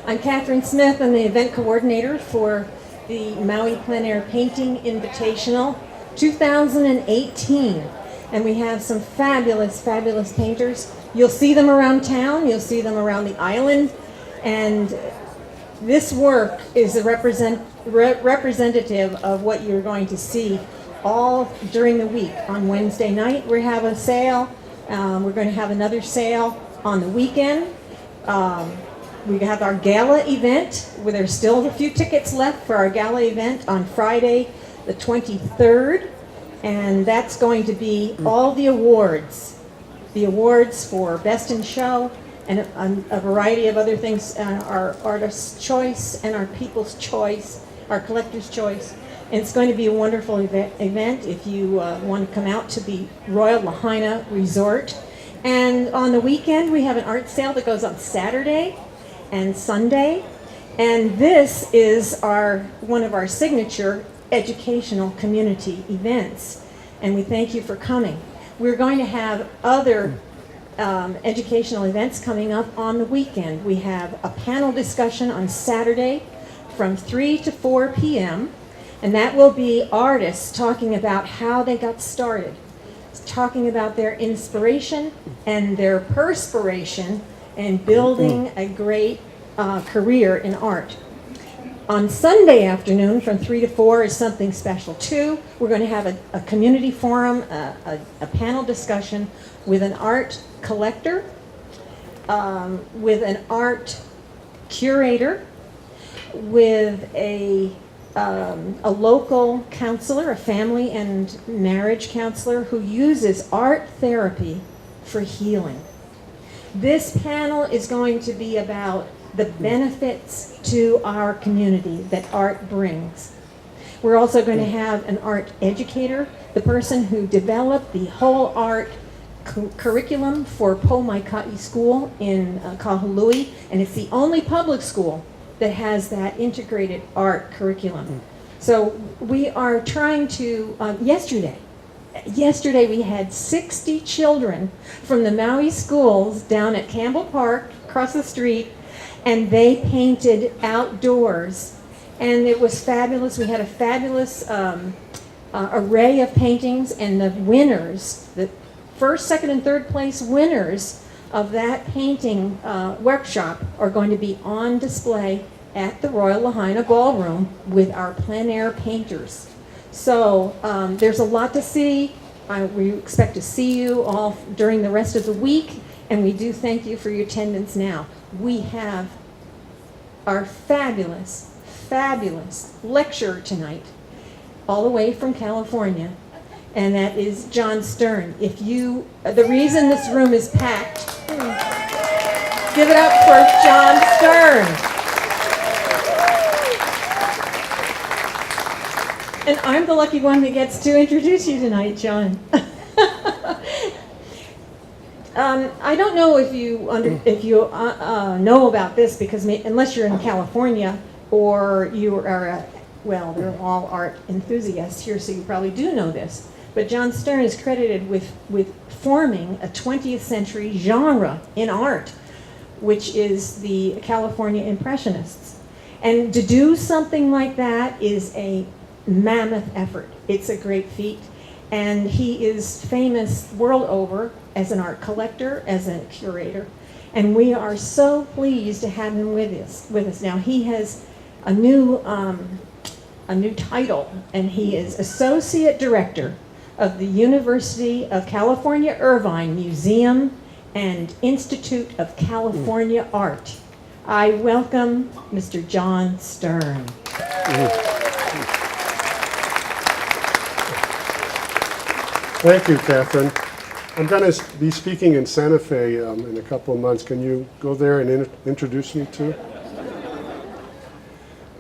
I'm Catherine Smith. I'm the event coordinator for the Maui Plein Air Painting Invitational 2018. And we have some fabulous, fabulous painters. You'll see them around town. You'll see them around the island. And this work is a representative of what you're going to see all during the week. On Wednesday night, we have a sale. We're going to have another sale on the weekend. We have our gala event, where there's still a few tickets left for our gala event on Friday, the 23rd. And that's going to be all the awards. The awards for Best in Show and a variety of other things, our Artist's Choice and our People's Choice, our Collector's Choice. And it's going to be a wonderful event if you want to come out to the Royal Lahaina Resort. And on the weekend, we have an art sale that goes on Saturday and Sunday. And this is one of our signature educational community events. And we thank you for coming. We're going to have other educational events coming up on the weekend. We have a panel discussion on Saturday from 3 to 4 p.m. And that will be artists talking about how they got started, talking about their inspiration and their perspiration in building a great career in art. On Sunday afternoon from 3 to 4 is something special too. We're going to have a community forum, a panel discussion with an art collector, with an art curator, with a local counselor, a family and marriage counselor who uses art therapy for healing. This panel is going to be about the benefits to our community that art brings. We're also going to have an art educator, the person who developed the whole art curriculum for Pomaikai School in Kahului, and it's the only public school that has that integrated art curriculum. So we are trying to, yesterday we had 60 children from the Maui schools down at Campbell Park, across the street, and they painted outdoors. And it was fabulous. We had a fabulous array of paintings, and the winners, the first, second, and third place winners of that painting workshop are going to be on display at the Royal Lahaina Ballroom with our plein air painters. So there's a lot to see. We expect to see you all during the rest of the week, and we do thank you for your attendance now. We have our fabulous, fabulous lecturer tonight, all the way from California, and that is John Stern. The reason this room is packed, give it up for John Stern. And I'm the lucky one that gets to introduce you tonight, John. I don't know if you know about this, because unless you're in California or you are, they're all art enthusiasts here, so you probably do know this. But John Stern is credited with forming a 20th century genre in art, which is the California Impressionists. And to do something like that is a mammoth effort. It's a great feat. And he is famous world over as an art collector, as a curator. And we are so pleased to have him with us. Now, he has a new title, and he is Associate Director of the University of California Irvine Museum and Institute of California Art. I welcome Mr. John Stern. Thank you, Catherine. I'm going to be speaking in Santa Fe in a couple of months. Can you go there and introduce me to?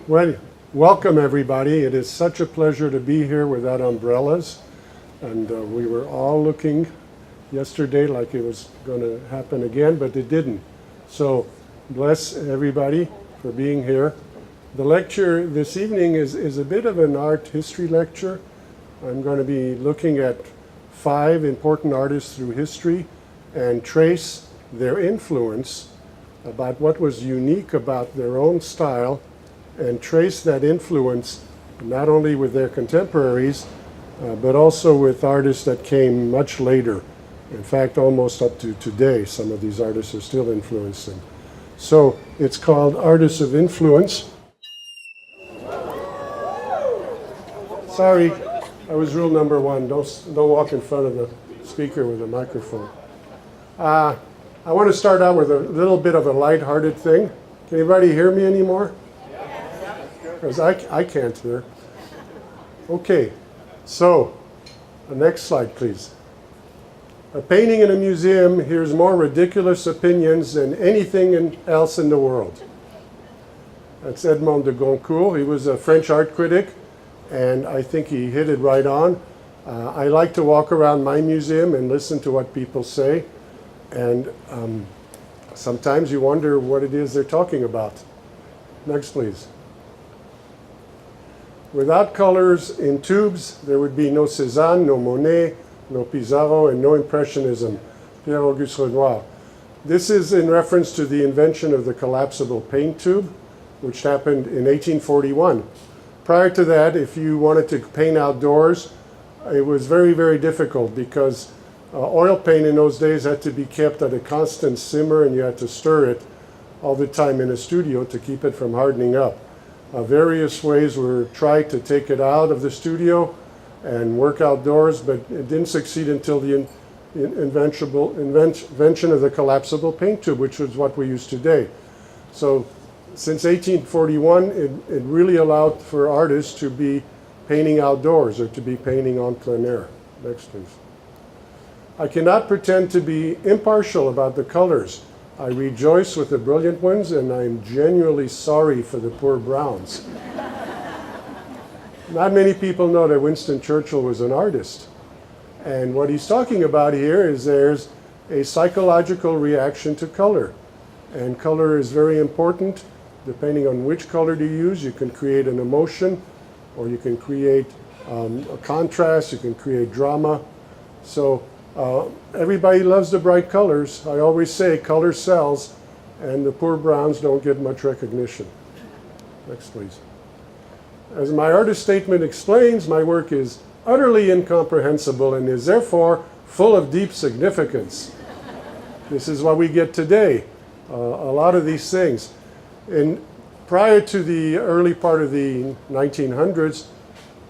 Well, welcome everybody. It is such a pleasure to be here without umbrellas. And we were all looking yesterday like it was going to happen again, but it didn't. So bless everybody for being here. The lecture this evening is a bit of an art history lecture. I'm going to be looking at 5 important artists through history and trace their influence about what was unique about their own style and trace that influence not only with their contemporaries, but also with artists that came much later. In fact, almost up to today, some of these artists are still influencing. So it's called Artists of Influence. Sorry, I was rule number one. Don't walk in front of the speaker with a microphone. I want to start out with a little bit of a light-hearted thing. Can anybody hear me anymore? Because I can't hear. Okay, so the next slide, please. A painting in a museum hears more ridiculous opinions than anything else in the world. That's Edmond de Goncourt. He was a French art critic, and I think he hit it right on. I like to walk around my museum and listen to what people say, and sometimes you wonder what it is they're talking about. Next, please. Without colors in tubes, there would be no Cézanne, no Monet, no Pissarro, and no Impressionism, Pierre-Auguste Renoir. This is in reference to the invention of the collapsible paint tube, which happened in 1841. Prior to that, if you wanted to paint outdoors, it was very, very difficult because oil paint in those days had to be kept at a constant simmer, and you had to stir it all the time in a studio to keep it from hardening up. Various ways were tried to take it out of the studio and work outdoors, but it didn't succeed until the invention of the collapsible paint tube, which is what we use today. So since 1841, it really allowed for artists to be painting outdoors or to be painting en plein air. Next, please. I cannot pretend to be impartial about the colors. I rejoice with the brilliant ones, and I'm genuinely sorry for the poor browns. Not many people know that Winston Churchill was an artist. And what he's talking about here is there's a psychological reaction to color. And color is very important. Depending on which color to use, you can create an emotion, or you can create a contrast, you can create drama. So everybody loves the bright colors. I always say color sells, and the poor browns don't get much recognition. Next, please. As my artist statement explains, my work is utterly incomprehensible and is therefore full of deep significance. This is what we get today, a lot of these things. And prior to the early part of the 1900s,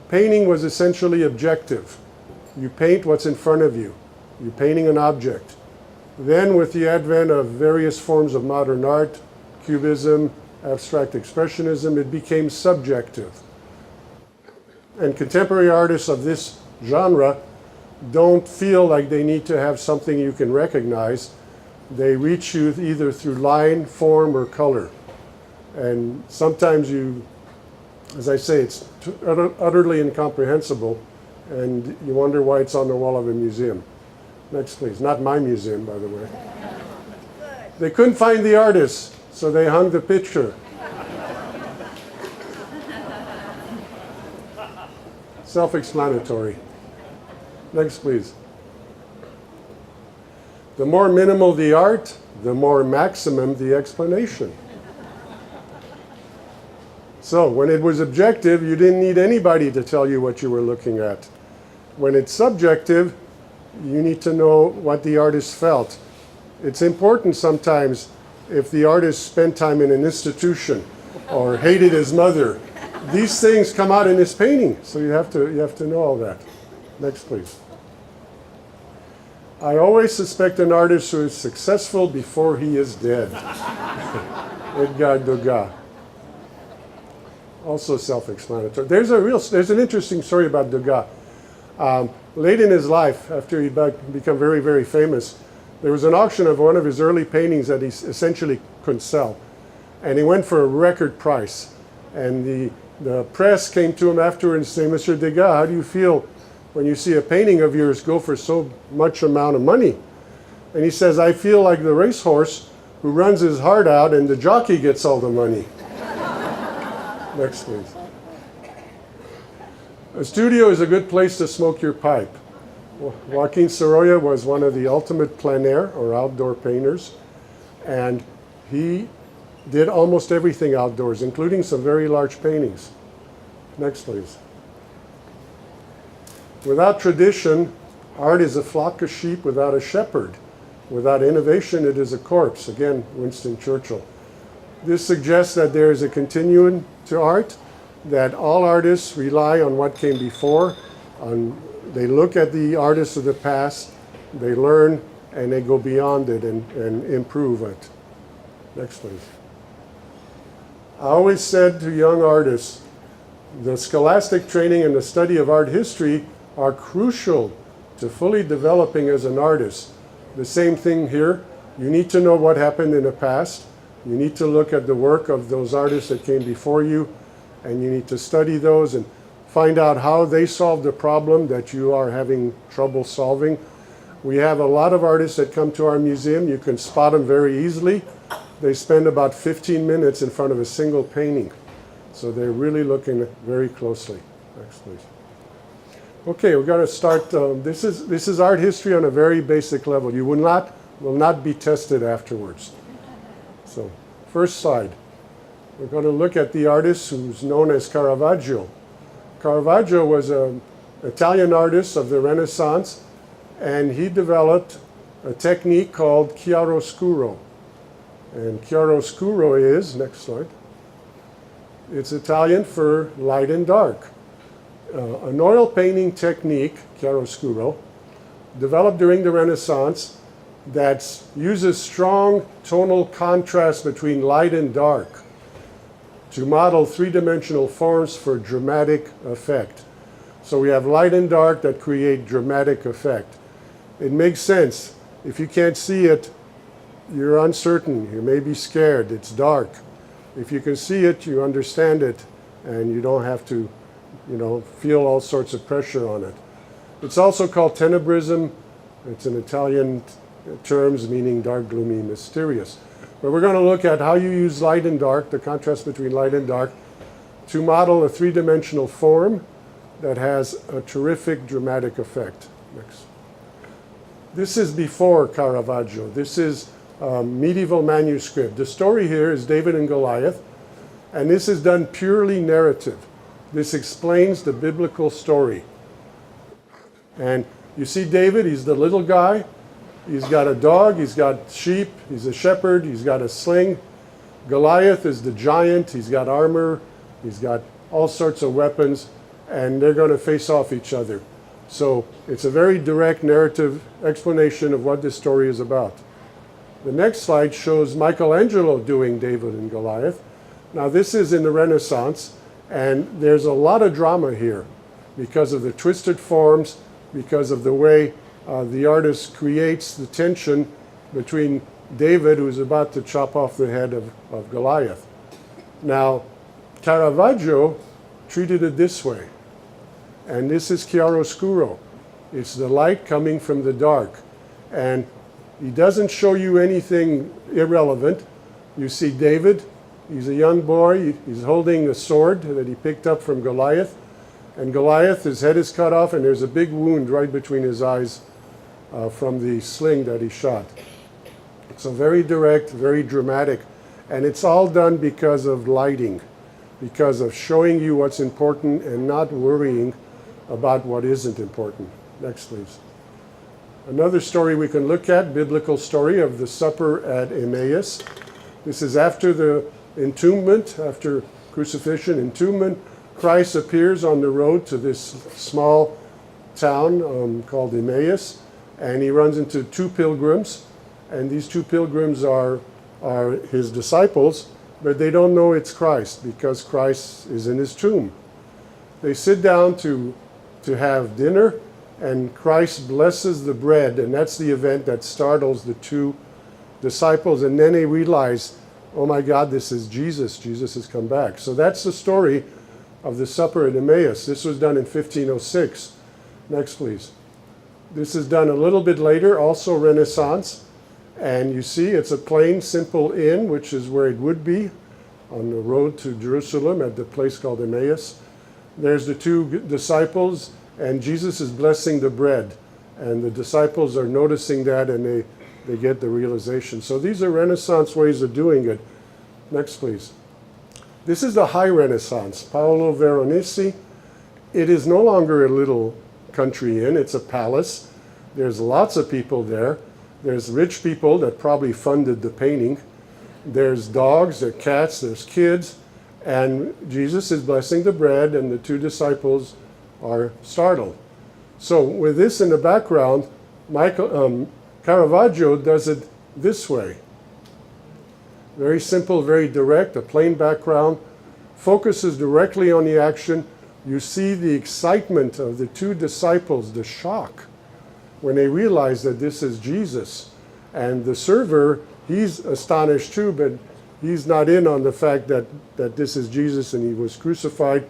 painting was essentially objective. You paint what's in front of you. You're painting an object. Then with the advent of various forms of modern art, Cubism, abstract expressionism, it became subjective. And contemporary artists of this genre don't feel like they need to have something you can recognize. They reach you either through line, form, or color. And sometimes you, as I say, it's utterly incomprehensible, and you wonder why it's on the wall of a museum. Next, please. Not my museum, by the way. They couldn't find the artist, so they hung the picture. Self-explanatory. Next, please. The more minimal the art, the more maximum the explanation. So when it was objective, you didn't need anybody to tell you what you were looking at. When it's subjective, you need to know what the artist felt. It's important sometimes if the artist spent time in an institution or hated his mother. These things come out in his painting, so you have to know all that. Next, please. I always suspect an artist who is successful before he is dead. Edgar Degas. Also self-explanatory. There's an interesting story about Degas. Late in his life, after he'd become very, very famous, there was an auction of one of his early paintings that he essentially couldn't sell. And he went for a record price. And the press came to him afterwards and said, Mr. Degas, how do you feel when you see a painting of yours go for so much amount of money? And he says, I feel like the racehorse who runs his heart out and the jockey gets all the money. Next, please. A studio is a good place to smoke your pipe. Joaquin Sorolla was one of the ultimate plein air or outdoor painters. And He did almost everything outdoors, including some very large paintings. Next, please. Without tradition, art is a flock of sheep without a shepherd. Without innovation, it is a corpse. Again, Winston Churchill. This suggests that there is a continuum to art, that all artists rely on what came before. They look at the artists of the past, they learn, and they go beyond it and improve it. Next, please. I always said to young artists, the scholastic training and the study of art history are crucial to fully developing as an artist. The same thing here. You need to know what happened in the past. You need to look at the work of those artists that came before you, and you need to study those and find out how they solved the problem that you are having trouble solving. We have a lot of artists that come to our museum. You can spot them very easily. They spend about 15 minutes in front of a single painting. So they're really looking very closely. Next, please. Okay, we're going to start. This is art history on a very basic level. You will not be tested afterwards. So, first slide. We're going to look at the artist who's known as Caravaggio. Caravaggio was an Italian artist of the Renaissance, and he developed a technique called chiaroscuro. And chiaroscuro is, next slide, it's Italian for light and dark. An oil painting technique, chiaroscuro, developed during the Renaissance that uses strong tonal contrast between light and dark to model three-dimensional forms for dramatic effect. So we have light and dark that create dramatic effect. It makes sense. If you can't see it, you're uncertain. You may be scared. It's dark. If you can see it, you understand it, and you don't have to, feel all sorts of pressure on it. It's also called tenebrism. It's an Italian terms meaning dark, gloomy, mysterious. But we're going to look at how you use light and dark, the contrast between light and dark, to model a three-dimensional form that has a terrific dramatic effect. Next. This is before Caravaggio. This is medieval manuscript. The story here is David and Goliath, and this is done purely narrative. This explains the biblical story. And you see David, he's the little guy. He's got a dog, he's got sheep, he's a shepherd, he's got a sling. Goliath is the giant, he's got armor, he's got all sorts of weapons, and they're going to face off each other. So it's a very direct narrative explanation of what this story is about. The next slide shows Michelangelo doing David and Goliath. Now this is in the Renaissance, and there's a lot of drama here because of the twisted forms, because of the way the artist creates the tension between David, who's about to chop off the head of Goliath. Now, Caravaggio treated it this way, and this is chiaroscuro. It's the light coming from the dark, and he doesn't show you anything irrelevant. You see David, he's a young boy, he's holding a sword that he picked up from Goliath, and Goliath, his head is cut off, and there's a big wound right between his eyes from the sling that he shot. So very direct, very dramatic, and it's all done because of lighting, because of showing you what's important and not worrying about what isn't important. Next, please. Another story we can look at, biblical story of the supper at Emmaus. This is after the entombment, after crucifixion, entombment. Christ appears on the road to this small town called Emmaus, and he runs into two pilgrims, and these two pilgrims are his disciples, but they don't know it's Christ because Christ is in his tomb. They sit down to have dinner, and Christ blesses the bread, and that's the event that startles the two disciples, and then they realize, oh my God, this is Jesus. Jesus has come back. So that's the story of the supper at Emmaus. This was done in 1506. Next, please. This is done a little bit later, also Renaissance. And you see it's a plain, simple inn, which is where it would be on the road to Jerusalem at the place called Emmaus. There's the two disciples, and Jesus is blessing the bread. And the disciples are noticing that, and they get the realization. So these are Renaissance ways of doing it. Next, please. This is the high Renaissance, Paolo Veronese. It is no longer a little country inn, it's a palace. There's lots of people there. There's rich people that probably funded the painting. There's dogs, there's cats, there's kids. And Jesus is blessing the bread, and the two disciples are startled. So with this in the background, Caravaggio does it this way. Very simple, very direct, a plain background, focuses directly on the action. You see the excitement of the two disciples, the shock, when they realize that this is Jesus. And the server, he's astonished too, but he's not in on the fact that this is Jesus and he was crucified.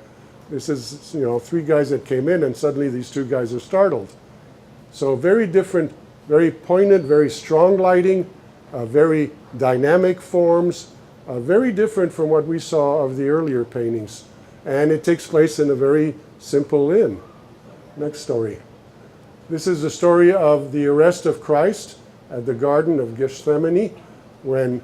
This is, three guys that came in, and suddenly these two guys are startled. So very different, very poignant, very strong lighting, very dynamic forms, very different from what we saw of the earlier paintings. And it takes place in a very simple inn. Next story. This is the story of the arrest of Christ at the Garden of Gethsemane, when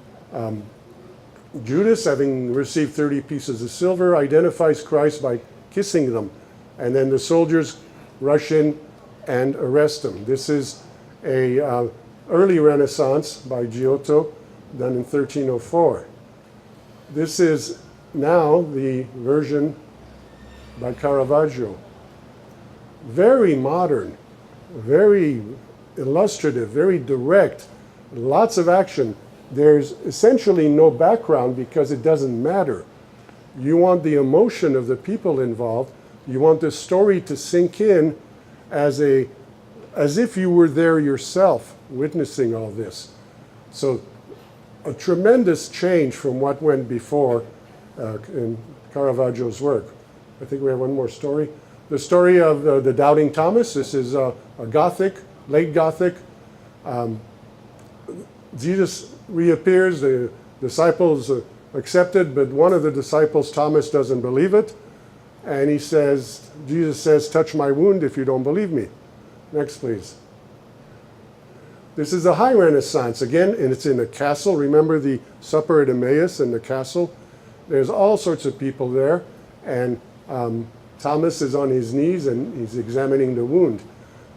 Judas, having received 30 pieces of silver, identifies Christ by kissing them. And then the soldiers rush in and arrest him. This is a early Renaissance by Giotto, done in 1304. This is now the version by Caravaggio. Very modern, very illustrative, very direct, lots of action. There's essentially no background because it doesn't matter. You want the emotion of the people involved. You want the story to sink in as if you were there yourself witnessing all this. So a tremendous change from what went before in Caravaggio's work. I think we have one more story. The story of the Doubting Thomas. This is a Gothic, late Gothic. Jesus reappears, the disciples accepted, but one of the disciples, Thomas, doesn't believe it. And Jesus says, touch my wound if you don't believe me. Next, please. This is a high Renaissance. Again, and it's in a castle. Remember the supper at Emmaus in the castle? There's all sorts of people there. And Thomas is on his knees and he's examining the wound.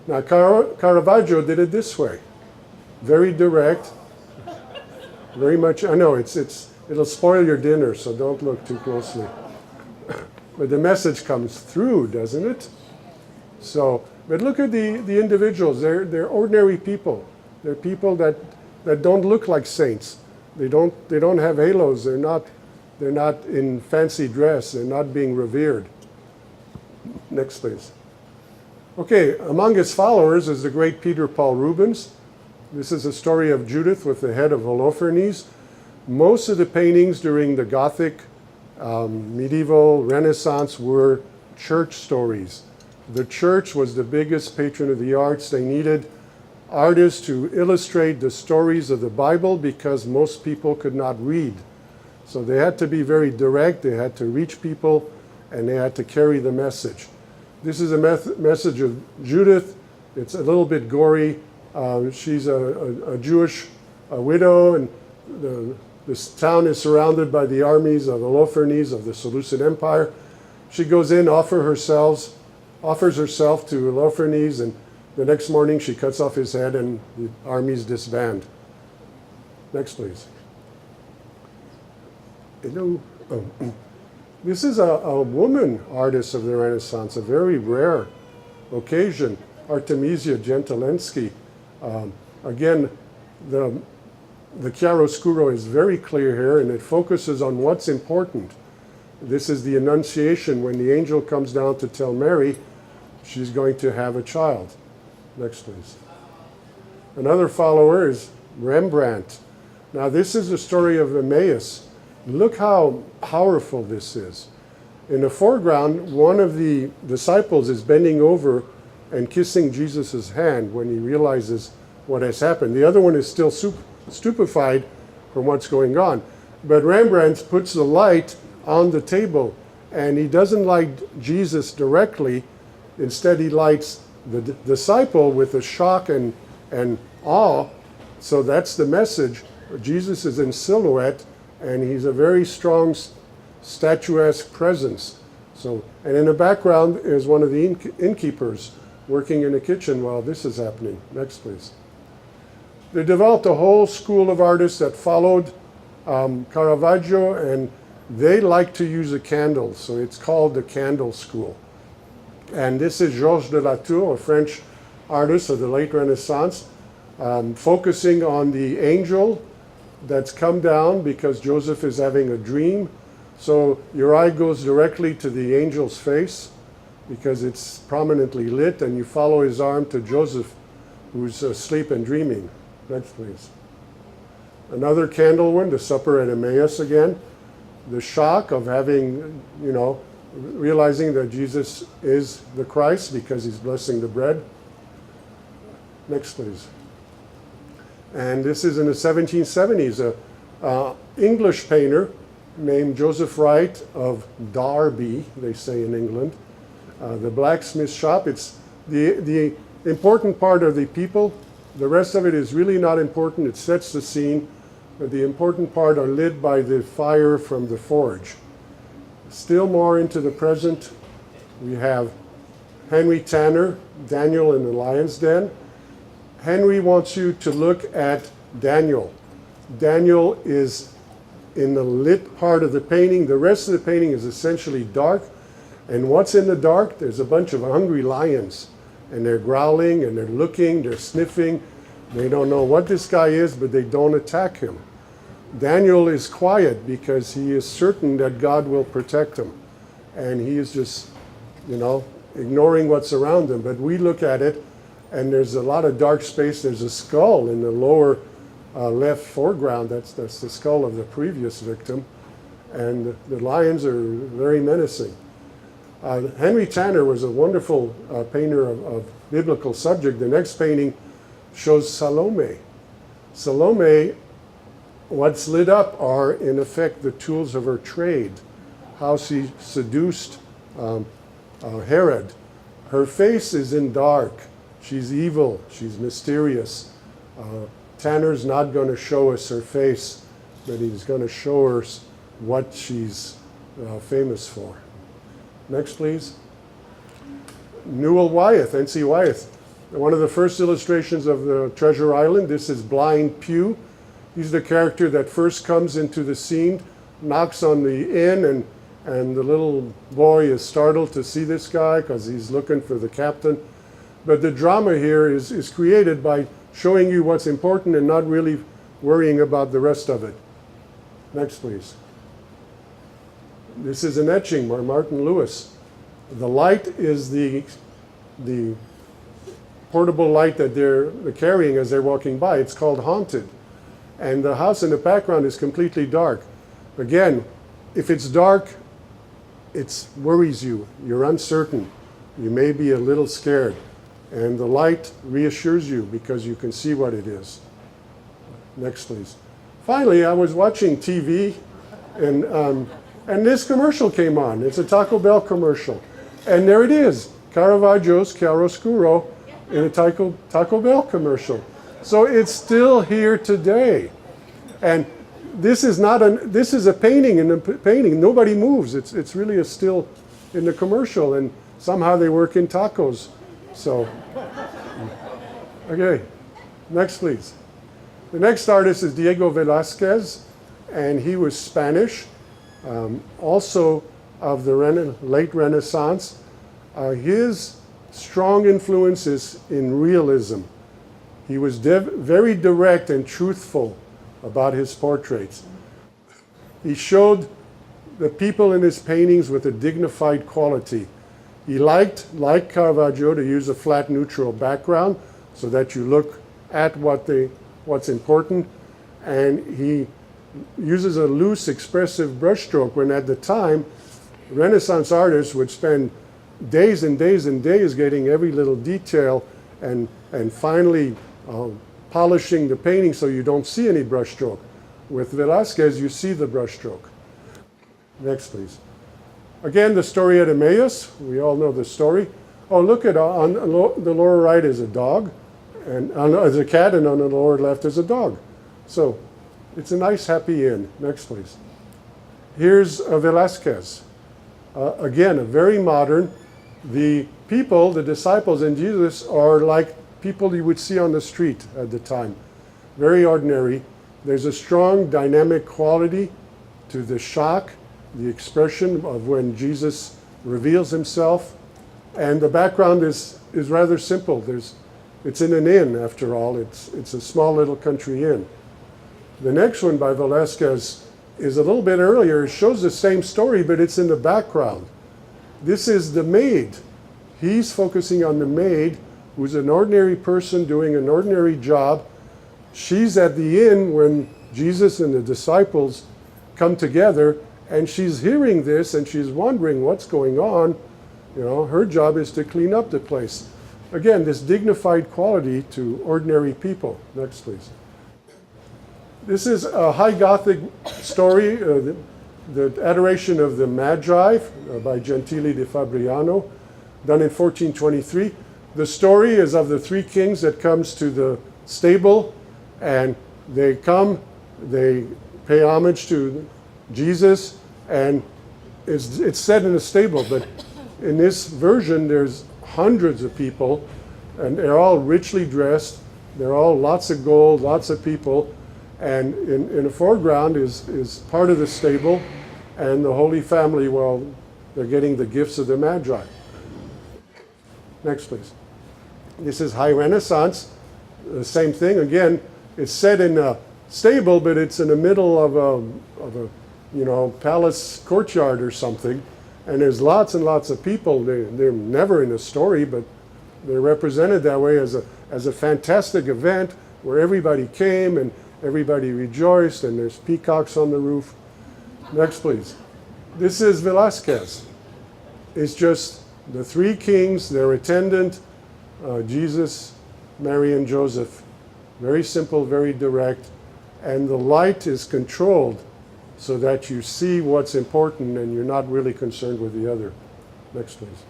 Now, Caravaggio did it this way. Very direct. Very much, I know, it'll spoil your dinner, so don't look too closely. But the message comes through, doesn't it? So, but look at the individuals. They're ordinary people. They're people that don't look like saints. They don't have halos. They're not in fancy dress. They're not being revered. Next, please. Okay, among his followers is the great Peter Paul Rubens. This is a story of Judith with the head of Holofernes. Most of the paintings during the Gothic, medieval, Renaissance were church stories. The church was the biggest patron of the arts. They needed artists to illustrate the stories of the Bible because most people could not read. So they had to be very direct, they had to reach people, and they had to carry the message. This is a message of Judith. It's a little bit gory. She's a Jewish widow, and this town is surrounded by the armies of Holofernes of the Seleucid Empire. She goes in, offers herself to Holofernes, and the next morning she cuts off his head and the armies disband. Next, please. Hello. Oh. This is a woman artist of the Renaissance, a very rare occasion, Artemisia Gentileschi. Again, the chiaroscuro is very clear here, and it focuses on what's important. This is the Annunciation when the angel comes down to tell Mary she's going to have a child. Next, please. Another follower is Rembrandt. Now, this is the story of Emmaus. Look how powerful this is. In the foreground, one of the disciples is bending over and kissing Jesus' hand when he realizes what has happened. The other one is still stupefied from what's going on. But Rembrandt puts the light on the table, and he doesn't light Jesus directly. Instead, he lights the disciple with a shock and awe So that's the message. Jesus is in silhouette, and he's a very strong statuesque presence. So, and in the background is one of the innkeepers working in the kitchen while this is happening. Next, please. They developed a whole school of artists that followed Caravaggio, and they like to use a candle, so it's called the Candle School. And this is Georges de Latour, a French artist of the late Renaissance, focusing on the angel that's come down because Joseph is having a dream. So your eye goes directly to the angel's face because it's prominently lit, and you follow his arm to Joseph, who's asleep and dreaming. Next, please. Another candle one, the Supper at Emmaus again. The shock of having, realizing that Jesus is the Christ because he's blessing the bread. Next, please. And this is in the 1770s, an English painter named Joseph Wright of Derby, they say in England. The blacksmith shop, it's the important part of the people. The rest of it is really not important. It sets the scene. But the important part are lit by the fire from the forge. Still more into the present, we have Henry Tanner, Daniel in the Lion's Den. Henry wants you to look at Daniel. Daniel is in the lit part of the painting. The rest of the painting is essentially dark. And what's in the dark? There's a bunch of hungry lions. And they're growling, and they're looking, they're sniffing. They don't know what this guy is, but they don't attack him. Daniel is quiet because he is certain that God will protect him. And he is just, ignoring what's around him. But we look at it, and there's a lot of dark space. There's a skull in the lower left foreground. That's the skull of the previous victim. And the lions are very menacing. Henry Tanner was a wonderful painter of biblical subject. The next painting shows Salome. Salome, what's lit up are, in effect, the tools of her trade, how she seduced Herod. Her face is in dark. She's evil. She's mysterious. Tanner's not going to show us her face, but he's going to show us what she's famous for. Next, please. Newell Wyeth, N.C. Wyeth. One of the first illustrations of the Treasure Island. This is Blind Pew. He's the character that first comes into the scene, knocks on the inn, and the little boy is startled to see this guy because he's looking for the captain. But the drama here is created by showing you what's important and not really worrying about the rest of it. Next, please. This is an etching by Martin Lewis. The light is the portable light that they're carrying as they're walking by. It's called Haunted. And the house in the background is completely dark. Again, if it's dark, it worries you. You're uncertain. You may be a little scared. And the light reassures you because you can see what it is. Next, please. Finally, I was watching TV, and this commercial came on. It's a Taco Bell commercial. And there it is, Caravaggio's Chiaroscuro in a Taco Bell commercial. So it's still here today. And this is a painting in the painting. Nobody moves. It's really a still in the commercial, and somehow they work in tacos. So, okay, next please. The next artist is Diego Velázquez, and he was Spanish, also of the late Renaissance. His strong influence is in realism. He was very direct and truthful about his portraits. He showed the people in his paintings with a dignified quality. He liked, like Caravaggio, to use a flat neutral background so that you look at what's important. And he uses a loose, expressive brushstroke when at the time, Renaissance artists would spend days and days and days getting every little detail and finally polishing the painting so you don't see any brushstroke. With Velázquez, you see the brushstroke. Next, please. Again, the story at Emmaus. We all know the story. Oh, look at on the lower right is a dog, And there's a cat, and on the lower left is a dog. So it's a nice, happy inn. Next, please. Here's Velasquez. Again, a very modern. The people, the disciples and Jesus, are like people you would see on the street at the time. Very ordinary. There's a strong dynamic quality to the shock, the expression of when Jesus reveals himself. And the background is rather simple. It's in an inn, after all. It's a small little country inn. The next one by Velasquez is a little bit earlier. It shows the same story, but it's in the background. This is the maid. He's focusing on the maid, who's an ordinary person doing an ordinary job. She's at the inn when Jesus and the disciples come together, and she's hearing this, and she's wondering what's going on. You know, her job is to clean up the place. Again, this dignified quality to ordinary people. Next, please. This is a high Gothic story, the Adoration of the Magi by Gentile di Fabriano, done in 1423. The story is of the three kings that comes to the stable, and they come, they pay homage to Jesus, and it's set in a stable, but in this version there's hundreds of people, and they're all richly dressed, they're all lots of gold, lots of people, and in the foreground is part of the stable, and the Holy Family, well, they're getting the gifts of the Magi. Next, please. This is High Renaissance, the same thing. Again, it's set in a stable, but it's in the middle of a palace courtyard or something, and there's lots and lots of people. They're never in a story, but they're represented that way as a fantastic event where everybody came and everybody rejoiced, and there's peacocks on the roof. Next, please. This is Velasquez. It's just the three kings, their attendant, Jesus, Mary, and Joseph. Very simple, very direct, and the light is controlled so that you see what's important and you're not really concerned with the other. Next, please.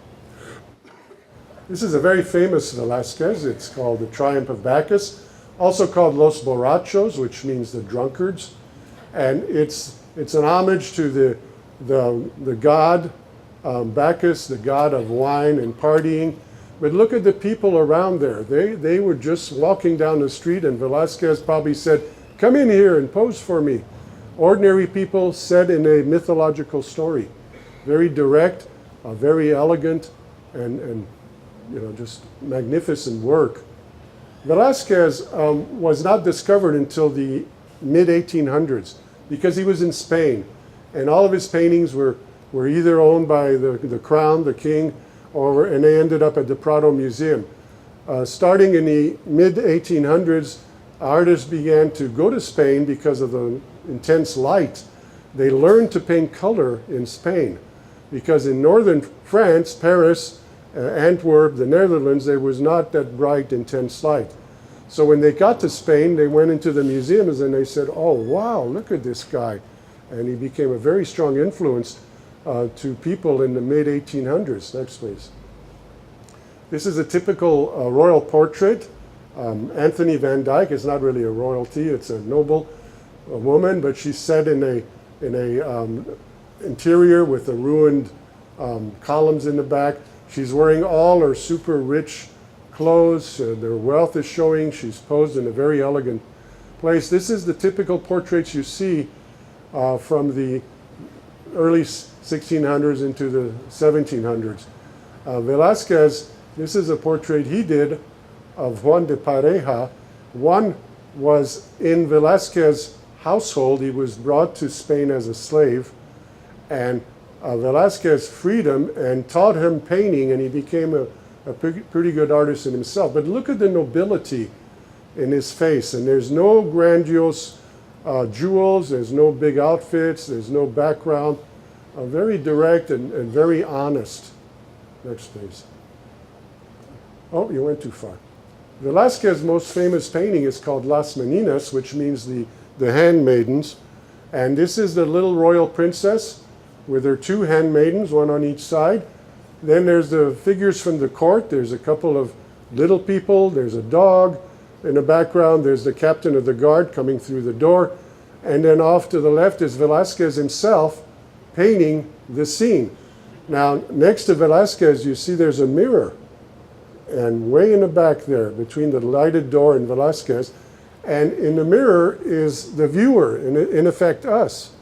This is a very famous Velasquez. It's called The Triumph of Bacchus, also called Los Borrachos, which means the drunkards. And it's an homage to the god Bacchus, the god of wine and partying. But look at the people around there. They were just walking down the street, and Velasquez probably said, "Come in here and pose for me." Ordinary people set in a mythological story. Very direct, very elegant, and just magnificent work. Velasquez was not discovered until the mid-1800s because he was in Spain, and all of his paintings were either owned by the crown, the king, and they ended up at the Prado Museum. Starting in the mid-1800s, artists began to go to Spain because of the intense light. They learned to paint color in Spain because in northern France, Paris, Antwerp, the Netherlands, there was not that bright, intense light. So when they got to Spain, they went into the museums and they said, "Oh, wow, look at this guy." And he became a very strong influence to people in the mid-1800s. Next, please. This is a typical royal portrait. Anthony van Dyck is not really a royalty, it's a noble woman, but she's set in a interior with the ruined columns in the back. She's wearing all her super rich clothes. Their wealth is showing. She's posed in a very elegant place. This is the typical portraits you see from the early 1600s into the 1700s. Velázquez, this is a portrait he did of Juan de Pareja. Juan was in Velázquez's household. He was brought to Spain as a slave, and Velázquez freed him and taught him painting, and he became a pretty good artist in himself. But look at the nobility in his face, and there's no grandiose jewels, there's no big outfits, there's no background. Very direct and very honest. Next, please. Oh, you went too far. Velázquez's most famous painting is called Las Meninas, which means the handmaidens. And this is the little royal princess with her two handmaidens, one on each side. Then there's the figures from the court. There's a couple of little people, there's a dog. In the background, there's the captain of the guard coming through the door. And then off to the left is Velázquez himself painting the scene. Now, next to Velázquez, you see there's a mirror. And way in the back there, between the lighted door and Velázquez, and in the mirror is the viewer, in effect us.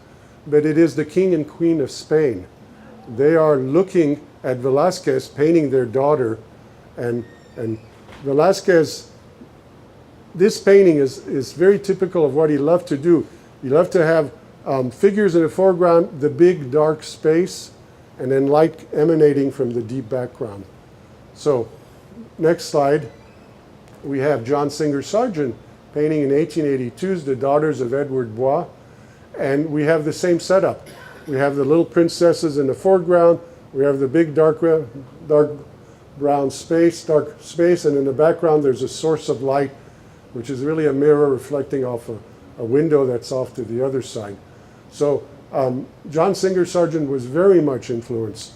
But it is the king and queen of Spain. They are looking at Velázquez painting their daughter. And Velázquez, this painting is very typical of what he loved to do. He loved to have figures in the foreground, the big dark space, and then light emanating from the deep background. So, next slide, we have John Singer Sargent painting in 1882's The Daughters of Edward Bois, and we have the same setup. We have the little princesses in the foreground, we have the big dark brown space, and in the background there's a source of light, which is really a mirror reflecting off a window that's off to the other side. So John Singer Sargent was very much influenced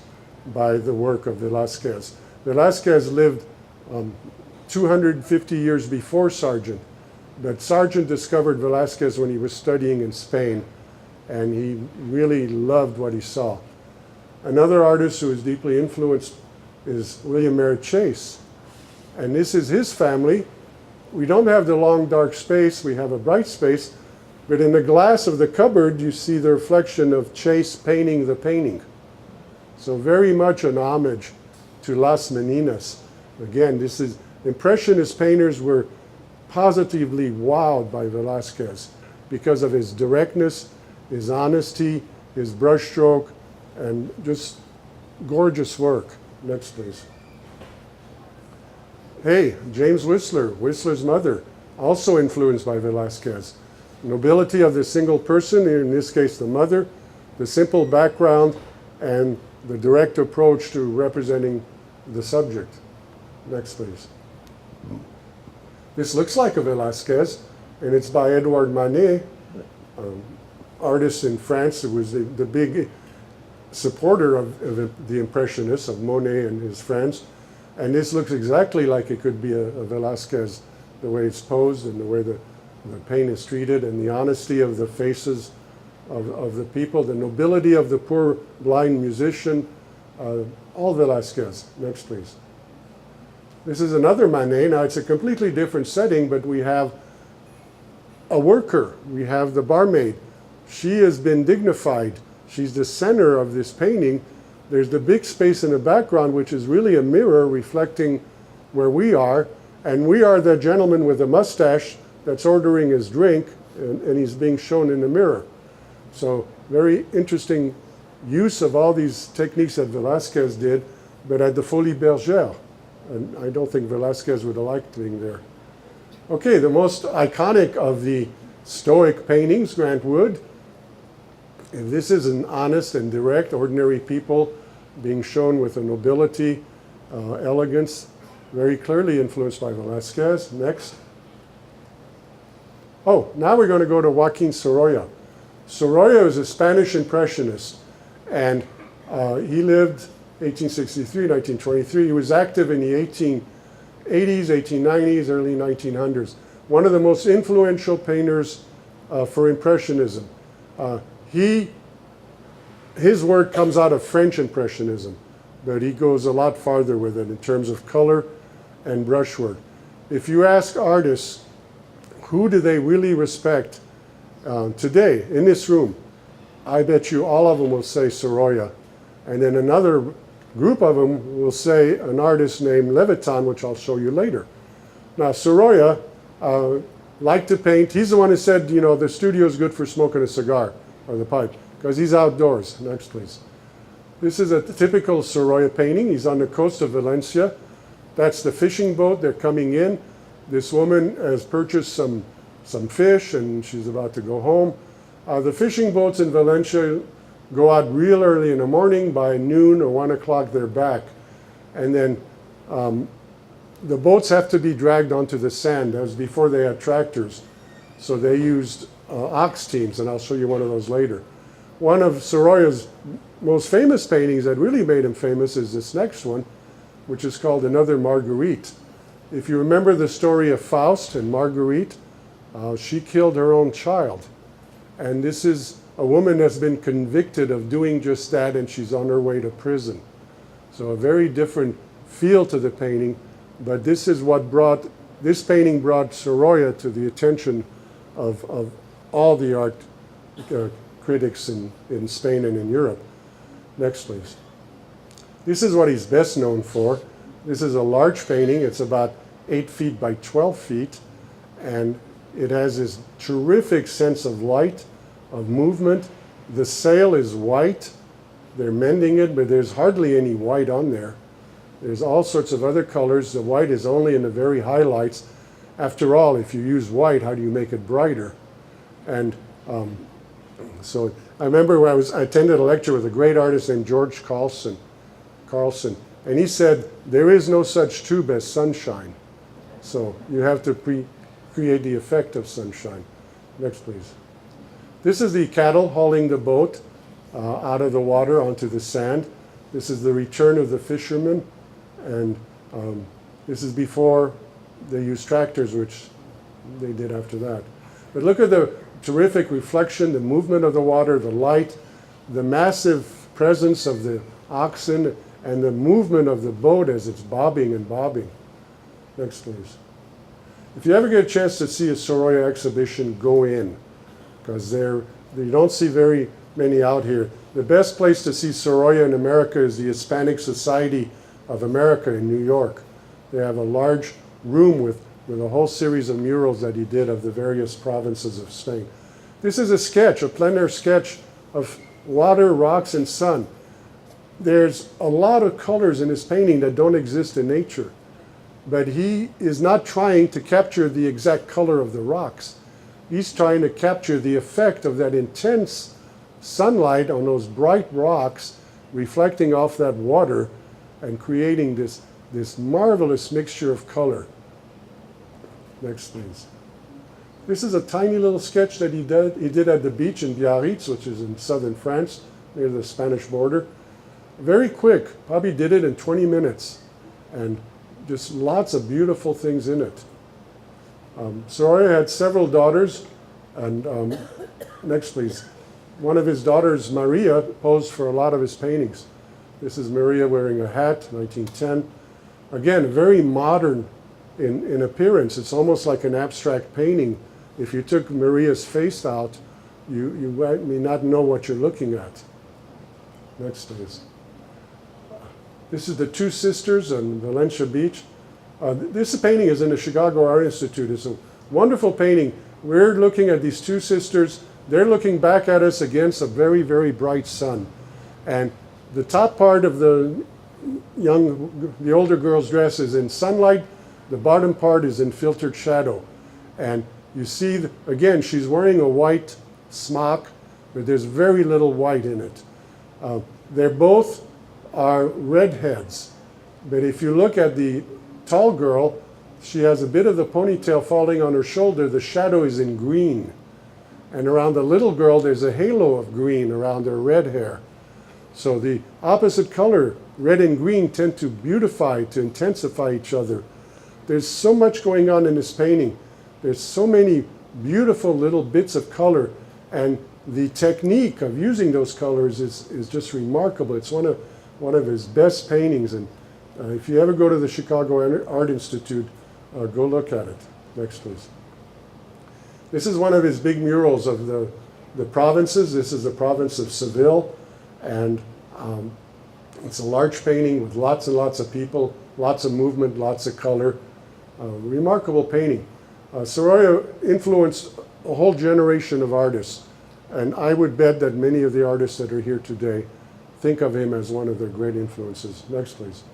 by the work of Velázquez. Velázquez lived 250 years before Sargent, but Sargent discovered Velázquez when he was studying in Spain, and he really loved what he saw. Another artist who is deeply influenced is William Merritt Chase, and this is his family. We don't have the long dark space, we have a bright space, but in the glass of the cupboard you see the reflection of Chase painting the painting. So very much an homage to Las Meninas. Again, this is Impressionist painters were positively wowed by Velázquez because of his directness, his honesty, his brushstroke, and just gorgeous work. Next, please. Hey, James Whistler, Whistler's mother, also influenced by Velázquez. Nobility of the single person, in this case the mother, the simple background, and the direct approach to representing the subject. Next, please. This looks like a Velázquez, and it's by Edouard Manet, artist in France who was the big supporter of the Impressionists, of Monet and his friends. And this looks exactly like it could be a Velázquez, the way it's posed and the way the paint is treated, and the honesty of the faces of the people, the nobility of the poor blind musician, all Velázquez. Next, please. This is another Manet. Now, it's a completely different setting, but we have a worker. We have the barmaid. She has been dignified. She's the center of this painting. There's the big space in the background, which is really a mirror reflecting where we are. And we are the gentleman with the mustache that's ordering his drink, and he's being shown in the mirror. So very interesting use of all these techniques that Velázquez did, but at the Folies Bergère. And I don't think Velázquez would have liked being there. Okay, the most iconic of the Stoic paintings, Grant Wood. And this is an honest and direct, ordinary people being shown with a nobility, elegance, very clearly influenced by Velázquez. Next. Oh, now we're going to go to Joaquin Sorolla. Sorolla is a Spanish Impressionist, and he lived 1863, 1923. He was active in the 1880s, 1890s, early 1900s. One of the most influential painters for Impressionism. His work comes out of French Impressionism, but he goes a lot farther with it in terms of color and brushwork. If you ask artists, who do they really respect today in this room, I bet you all of them will say Sorolla. And then another group of them will say an artist named Levitan, which I'll show you later. Now, Sorolla liked to paint. He's the one who said, you know, the studio is good for smoking a cigar or the pipe, because he's outdoors. Next, please. This is a typical Sorolla painting. He's on the coast of Valencia. That's the fishing boat. They're coming in. This woman has purchased some fish, and she's about to go home. The fishing boats in Valencia go out real early in the morning. By noon or 1 o'clock, they're back. And then the boats have to be dragged onto the sand. That was before they had tractors. So they used ox teams, and I'll show you one of those later. One of Sorolla's most famous paintings that really made him famous is this next one, which is called Another Marguerite. if you remember the story of Faust and Marguerite, she killed her own child. And this is a woman that's been convicted of doing just that, and she's on her way to prison. So a very different feel to the painting, but this is what this painting brought Sorolla to the attention of all the art critics in Spain and in Europe. Next, please. This is what he's best known for. This is a large painting. It's about 8 feet by 12 feet, and it has this terrific sense of light, of movement. The sail is white. They're mending it, but there's hardly any white on there. There's all sorts of other colors. The white is only in the very highlights. After all, if you use white, how do you make it brighter? And so I remember when I attended a lecture with a great artist named George Carlson, and he said, there is no such tube as sunshine. So you have to create the effect of sunshine. Next, please. This is the cattle hauling the boat out of the water onto the sand. This is the return of the fishermen, and this is before they used tractors, which they did after that. But look at the terrific reflection, the movement of the water, the light, the massive presence of the oxen, and the movement of the boat as it's bobbing and bobbing. Next, please. If you ever get a chance to see a Sorolla exhibition, go in, because you don't see very many out here. The best place to see Sorolla in America is the Hispanic Society of America in New York. They have a large room with a whole series of murals that he did of the various provinces of Spain. This is a sketch, a plein air sketch of water, rocks, and sun. There's a lot of colors in his painting that don't exist in nature, but he is not trying to capture the exact color of the rocks. He's trying to capture the effect of that intense sunlight on those bright rocks reflecting off that water and creating this marvelous mixture of color. Next, please. This is a tiny little sketch that he did at the beach in Biarritz, which is in southern France, near the Spanish border. Very quick, probably did it in 20 minutes, and just lots of beautiful things in it. Sorolla had several daughters, and next, please. One of his daughters, Maria, posed for a lot of his paintings. This is Maria wearing a hat, 1910. Again, very modern in appearance. It's almost like an abstract painting. If you took Maria's face out, you may not know what you're looking at. Next, please. This is the Two Sisters on Valencia Beach. This painting is in the Chicago Art Institute. It's a wonderful painting. We're looking at these two sisters. They're looking back at us against a very, very bright sun. And the top part of the older girl's dress is in sunlight. The bottom part is in filtered shadow. And you see, again, she's wearing a white smock, but there's very little white in it. They're both are redheads. But if you look at the tall girl, she has a bit of the ponytail falling on her shoulder. The shadow is in green. And around the little girl, there's a halo of green around her red hair. So the opposite color, red and green, tend to beautify, to intensify each other. There's so much going on in this painting. There's so many beautiful little bits of color, and the technique of using those colors is just remarkable. It's one of his best paintings, and if you ever go to the Chicago Art Institute, go look at it. Next, please. This is one of his big murals of the provinces. This is the province of Seville, and it's a large painting with lots and lots of people, lots of movement, lots of color. Remarkable painting. Sorolla influenced a whole generation of artists, and I would bet that many of the artists that are here today think of him as one of their great influences. Next, please.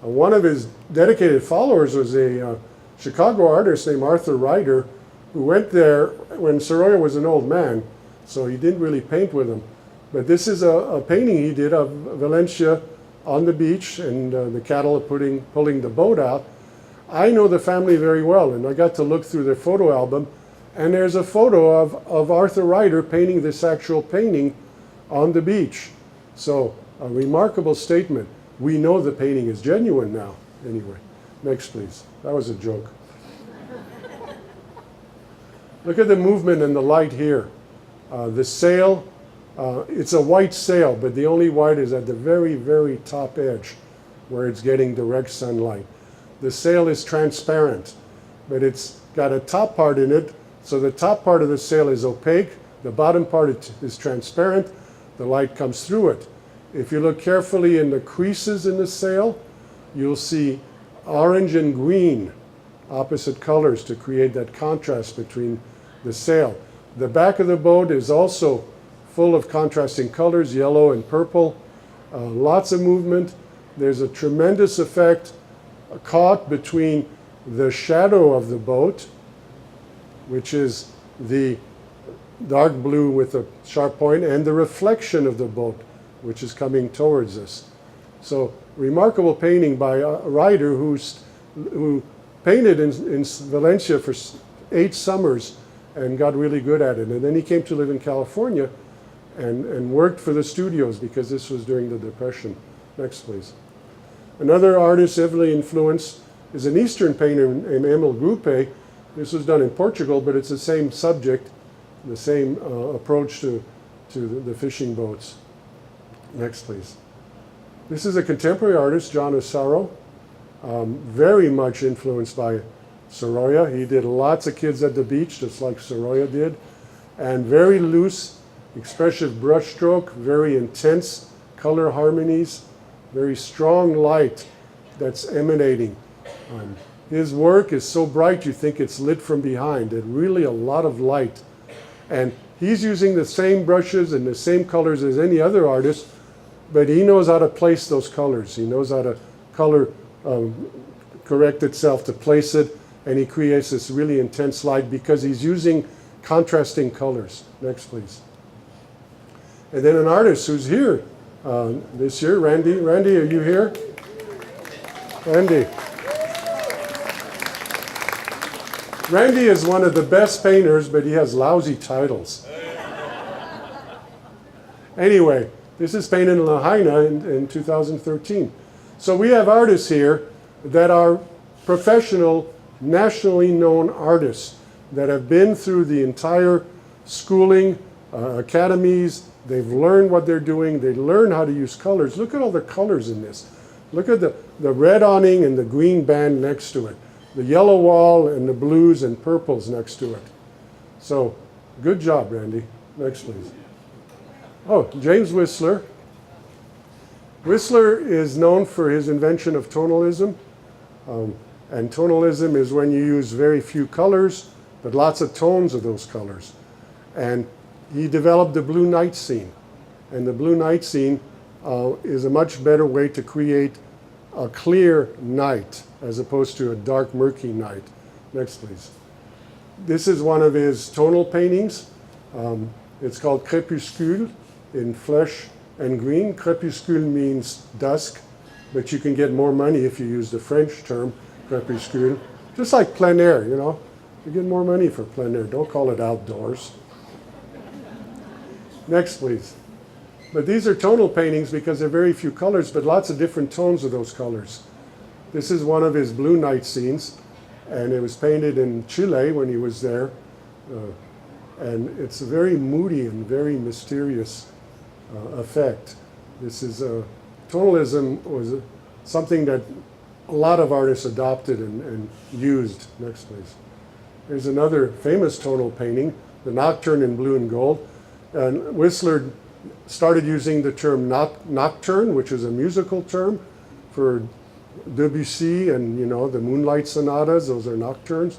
One of his dedicated followers was a Chicago artist named Arthur Ryder, who went there when Sorolla was an old man, so he didn't really paint with him. But this is a painting he did of Valencia on the beach, and the cattle are pulling the boat out. I know the family very well, and I got to look through their photo album, and there's a photo of Arthur Ryder painting this actual painting on the beach. So a remarkable statement. We know the painting is genuine now, anyway. Next, please. That was a joke. Look at the movement and the light here. The sail, it's a white sail, but the only white is at the very, very top edge where it's getting direct sunlight. The sail is transparent, but it's got a top part in it, so the top part of the sail is opaque, the bottom part is transparent, the light comes through it. If you look carefully in the creases in the sail, you'll see orange and green, opposite colors to create that contrast between the sail. The back of the boat is also full of contrasting colors, yellow and purple, lots of movement. There's a tremendous effect caught between the shadow of the boat, which is the dark blue with a sharp point, and the reflection of the boat, which is coming towards us. So remarkable painting by a writer who painted in Valencia for 8 summers and got really good at it. And then he came to live in California and worked for the studios because this was during the Depression. Next, please. Another artist heavily influenced is an Eastern painter named Emil Grupe. This was done in Portugal, but it's the same subject, the same approach to the fishing boats. Next, please. This is a contemporary artist, John Asaro, very much influenced by Sorolla. He did lots of kids at the beach, just like Sorolla did, and very loose, expressive brushstroke, very intense color harmonies, very strong light that's emanating. His work is so bright you think it's lit from behind. It's really a lot of light. And he's using the same brushes and the same colors as any other artist, but he knows how to place those colors. He knows how to color correct itself to place it, and he creates this really intense light because he's using contrasting colors. Next, please. And then an artist who's here this year, Randy. Randy, are you here? Randy. Randy is one of the best painters, but he has lousy titles. Anyway, this is painted in Lahaina in 2013. So we have artists here that are professional, nationally known artists that have been through the entire schooling, academies. They've learned what they're doing. They learn how to use colors. Look at all the colors in this. Look at the red awning and the green band next to it. The yellow wall and the blues and purples next to it. So, good job, Randy. Next, please. Oh, James Whistler. Whistler is known for his invention of tonalism. And tonalism is when you use very few colors, but lots of tones of those colors. And he developed the blue night scene. And the blue night scene is a much better way to create a clear night as opposed to a dark, murky night. Next, please. This is one of his tonal paintings. It's called Crépuscule in flesh and green. Crépuscule means dusk, but you can get more money if you use the French term, crépuscule. Just like plein air, you know. You get more money for plein air. Don't call it outdoors. Next, please. But these are tonal paintings because there are very few colors, but lots of different tones of those colors. This is one of his blue night scenes, and it was painted in Chile when he was there. And it's a very moody and very mysterious effect. This is tonalism was something that a lot of artists adopted and used. Next, please. Here's another famous tonal painting, the Nocturne in Blue and Gold. And Whistler started using the term nocturne, which is a musical term for Debussy and, you know, the Moonlight Sonatas. Those are nocturnes.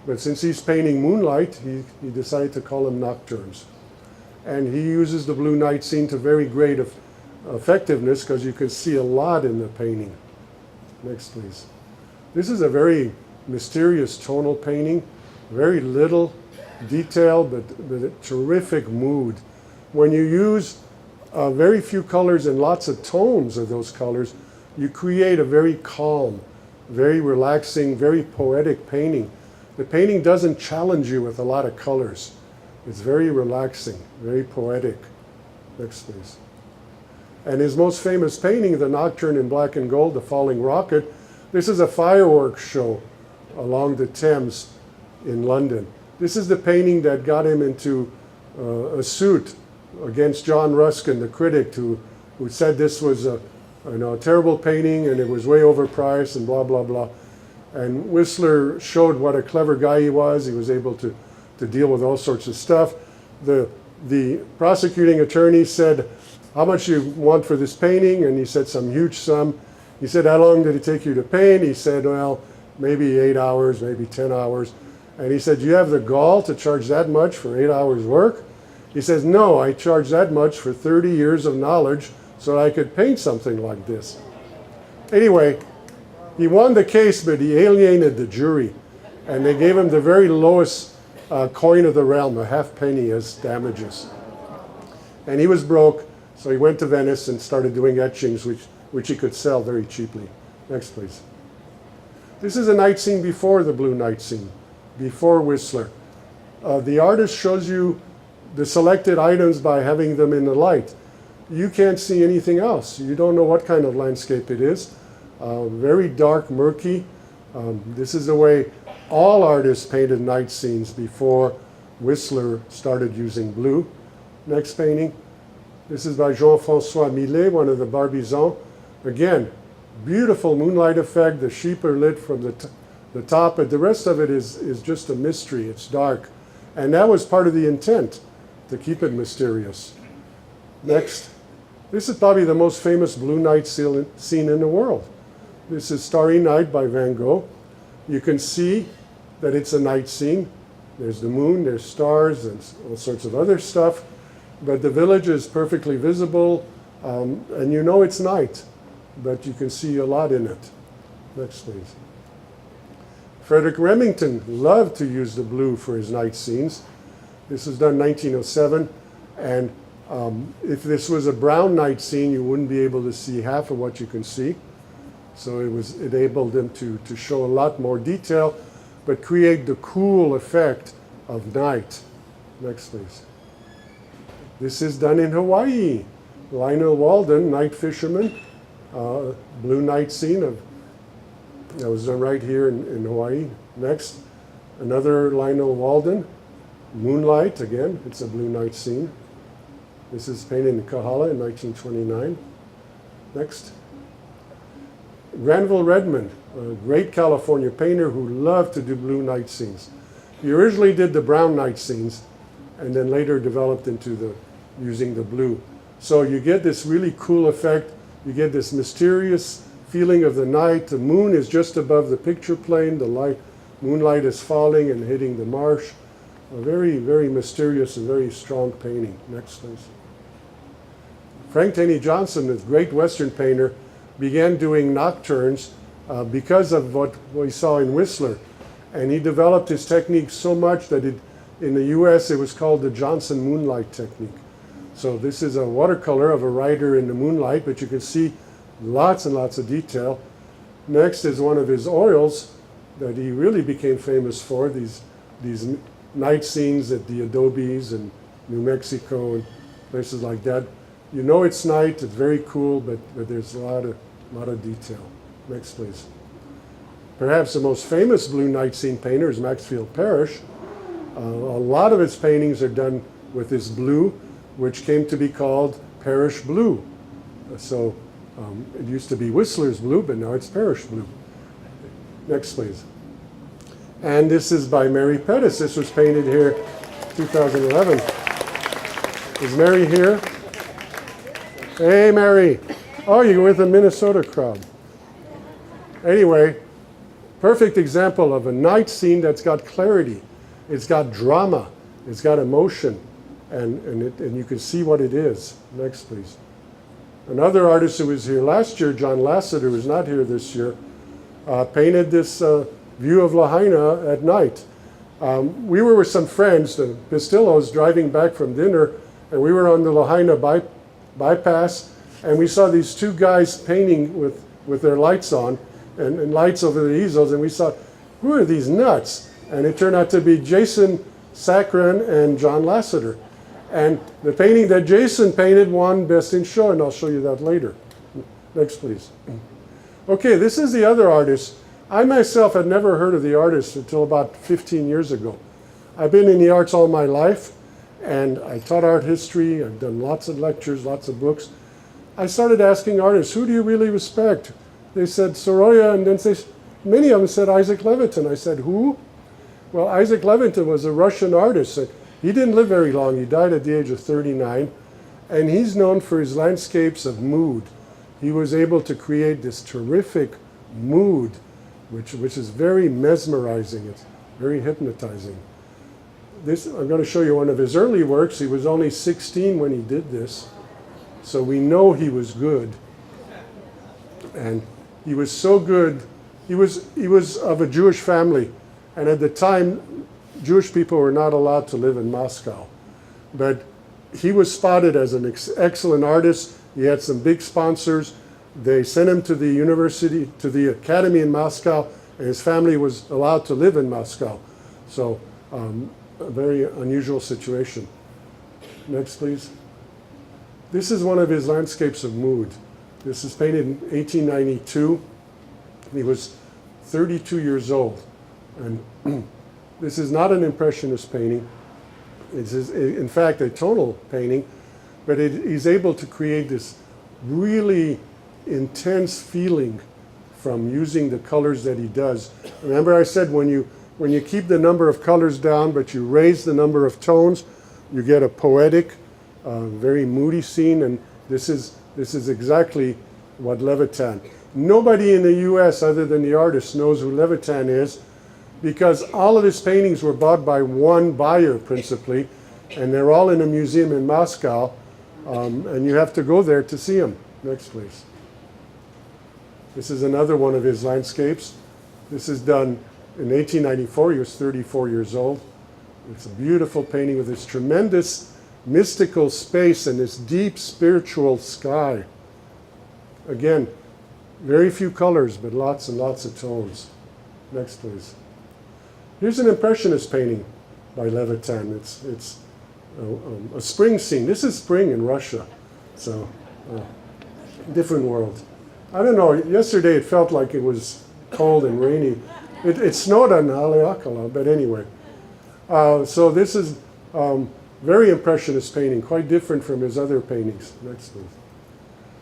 But since he's painting moonlight, he decided to call them nocturnes. And he uses the blue night scene to very great effectiveness because you can see a lot in the painting. Next, please. This is a very mysterious tonal painting, very little detail, but a terrific mood. When you use very few colors and lots of tones of those colors, you create a very calm, very relaxing, very poetic painting. The painting doesn't challenge you with a lot of colors. It's very relaxing, very poetic. Next, please. And his most famous painting, the Nocturne in Black and Gold, The Falling Rocket, This is a fireworks show along the Thames in London. This is the painting that got him into a suit against John Ruskin, the critic, who said this was a terrible painting and it was way overpriced and blah, blah, blah. And Whistler showed what a clever guy he was. He was able to deal with all sorts of stuff. The prosecuting attorney said, how much you want for this painting? And he said some huge sum. He said, how long did it take you to paint? He said, well, maybe 8 hours, maybe 10 hours. And he said, you have the gall to charge that much for 8 hours work? He says, no, I charge that much for 30 years of knowledge so I could paint something like this. Anyway, he won the case, but he alienated the jury. And they gave him the very lowest coin of the realm, a halfpenny, as damages. And he was broke, so he went to Venice and started doing etchings, which he could sell very cheaply. Next, please. This is a night scene before the Blue Night scene, before Whistler. The artist shows you the selected items by having them in the light. You can't see anything else. You don't know what kind of landscape it is. Very dark, murky. This is the way all artists painted night scenes before Whistler started using blue. Next painting. This is by Jean-François Millet, one of the Barbizon. Again, beautiful moonlight effect. The sheep are lit from the top, but the rest of it is just a mystery. It's dark. And that was part of the intent, to keep it mysterious. Next. This is probably the most famous blue night scene in the world. This is Starry Night by Van Gogh. You can see that it's a night scene. There's the moon, there's stars, and all sorts of other stuff. But the village is perfectly visible, and you know it's night, but you can see a lot in it. Next, please. Frederick Remington loved to use the blue for his night scenes. This was done in 1907, and if this was a brown night scene, you wouldn't be able to see half of what you can see. So it enabled him to show a lot more detail, but create the cool effect of night. Next, please. This is done in Hawaii. Lionel Walden, night fisherman, blue night scene that was done right here in Hawaii. Next, another Lionel Walden, moonlight, again, it's a blue night scene. This is painted in Kahala in 1929. Next. Granville Redmond, a great California painter who loved to do blue night scenes. He originally did the brown night scenes and then later developed into using the blue. So you get this really cool effect. You get this mysterious feeling of the night. The moon is just above the picture plane. The moonlight is falling and hitting the marsh. A very, very mysterious and very strong painting. Next, please. Frank Taney Johnson, this great Western painter, began doing nocturnes because of what we saw in Whistler. And he developed his technique so much that in the US it was called the Johnson moonlight technique. So this is a watercolor of a rider in the moonlight, but you can see lots and lots of detail. Next is one of his oils that he really became famous for, these night scenes at the adobes in New Mexico and places like that. You know it's night, it's very cool, but there's a lot of detail. Next, please. Perhaps the most famous blue night scene painter is Maxfield Parrish. A lot of his paintings are done with this blue, which came to be called Parrish blue. So it used to be Whistler's blue, but now it's Parrish blue. Next, please. And this is by Mary Pettis. This was painted here 2011. Is Mary here? Hey, Mary. Oh, you're with the Minnesota crowd. Anyway, perfect example of a night scene that's got clarity. It's got drama. It's got emotion. And you can see what it is. Next, please. Another artist who was here last year, John Lasseter, who's not here this year, painted this view of Lahaina at night. We were with some friends, the Pistillos, driving back from dinner, and we were on the Lahaina bypass, and we saw these two guys painting with their lights on and lights over the easels, and we thought, who are these nuts? And it turned out to be Jason Saccharin and John Lasseter. And the painting that Jason painted won Best in Show, and I'll show you that later. Next, please. Okay, this is the other artist. I myself had never heard of the artist until about 15 years ago. I've been in the arts all my life, and I taught art history. I've done lots of lectures, lots of books. I started asking artists, who do you really respect? They said Sorolla, and then many of them said Isaac Levitin. I said, who? Well, Isaac Levitin was a Russian artist. He didn't live very long. He died at the age of 39, and he's known for his landscapes of mood. He was able to create this terrific mood, which is very mesmerizing. It's very hypnotizing. I'm going to show you one of his early works. He was only 16 when he did this, so we know he was good. And he was so good. He was of a Jewish family, and at the time, Jewish people were not allowed to live in Moscow. But he was spotted as an excellent artist. He had some big sponsors. They sent him to the university, to the academy in Moscow, and his family was allowed to live in Moscow. So a very unusual situation. Next, please. This is one of his landscapes of mood. This is painted in 1892. He was 32 years old. And this is not an Impressionist painting. It's in fact a tonal painting, but he's able to create this really intense feeling from using the colors that he does. Remember I said when you keep the number of colors down but you raise the number of tones, you get a poetic, very moody scene, and this is exactly what Levitan. Nobody in the US other than the artist knows who Levitan is, because all of his paintings were bought by one buyer principally, and they're all in a museum in Moscow, and you have to go there to see them. Next, please. This is another one of his landscapes. This is done in 1894. He was 34 years old. It's a beautiful painting with this tremendous mystical space and this deep spiritual sky. Again, very few colors, but lots and lots of tones. Next, please. Here's an Impressionist painting by Levitan. It's a spring scene. This is spring in Russia, so different world. I don't know, yesterday it felt like it was cold and rainy. It snowed on Haleakala, but anyway. So this is very Impressionist painting, quite different from his other paintings. Next, please.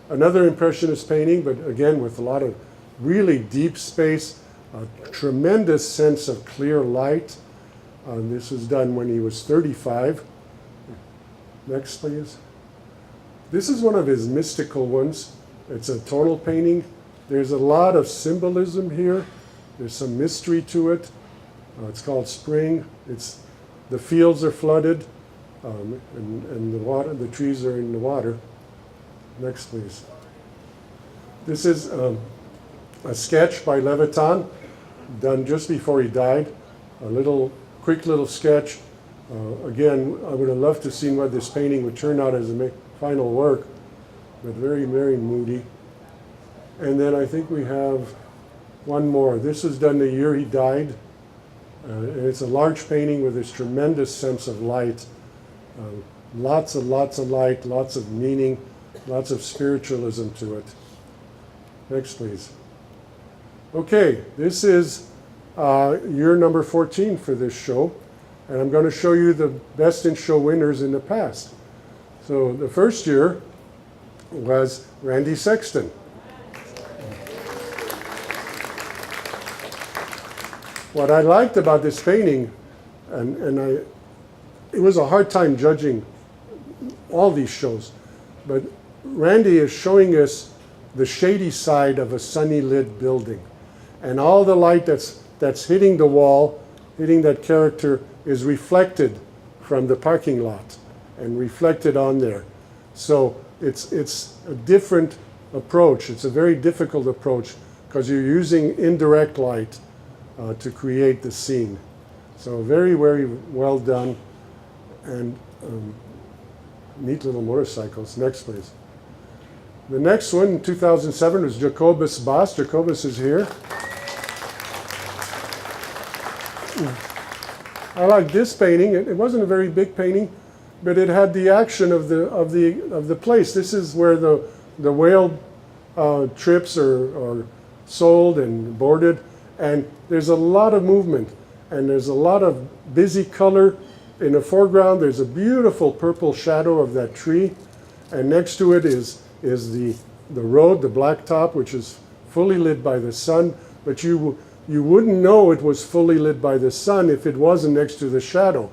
Another Impressionist painting, but again with a lot of really deep space, a tremendous sense of clear light. This was done when he was 35. Next, please. This is one of his mystical ones. It's a tonal painting. There's a lot of symbolism here. There's some mystery to it. It's called Spring. The fields are flooded, and the trees are in the water. Next, please. This is a sketch by Levitan, done just before he died. A quick little sketch. Again, I would have loved to have seen what this painting would turn out as a final work, but very, very moody. And then I think we have one more. This was done the year he died. And it's a large painting with this tremendous sense of light. Lots of light, lots of meaning, lots of spiritualism to it. Next, please. Okay, this is year number 14 for this show. And I'm going to show you the best in show winners in the past. So the first year was Randy Sexton. What I liked about this painting, it was a hard time judging all these shows, but Randy is showing us the shady side of a sunny lit building. And all the light that's hitting the wall, hitting that character, is reflected from the parking lot and reflected on there. So it's a different approach. It's a very difficult approach because you're using indirect light to create the scene. So very, very well done, and neat little motorcycles. Next, please. The next one in 2007 was Jacobus Bas. Jacobus is here. I like this painting. It wasn't a very big painting, but it had the action of the place. This is where the whale trips or sold and boarded. And there's a lot of movement, and there's a lot of busy color. In the foreground, there's a beautiful purple shadow of that tree, and next to it is the road, the blacktop, which is fully lit by the sun, but you wouldn't know it was fully lit by the sun if it wasn't next to the shadow.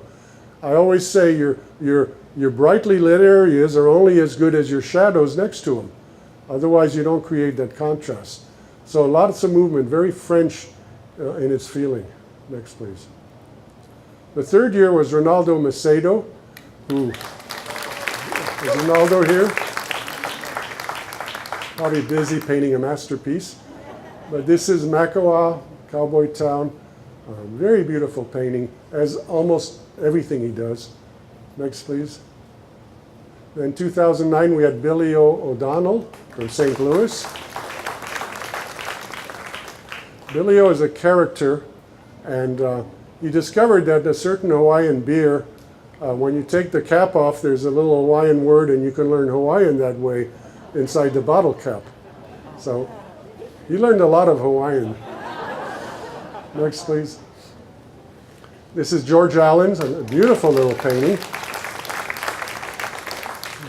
I always say your brightly lit areas are only as good as your shadows next to them. Otherwise, you don't create that contrast. So lots of movement, very French in its feeling. Next, please. The third year was Ronaldo Macedo, who is Ronaldo here. Probably busy painting a masterpiece. But this is Makawa, Cowboy Town. Very beautiful painting, as almost everything he does. Next, please. Then 2009, we had Billy O'Donnell from St. Louis. Billy O is a character, and he discovered that a certain Hawaiian beer, when you take the cap off, there's a little Hawaiian word, and you can learn Hawaiian that way inside the bottle cap. So he learned a lot of Hawaiian. Next, please. This is George Allen's, a beautiful little painting.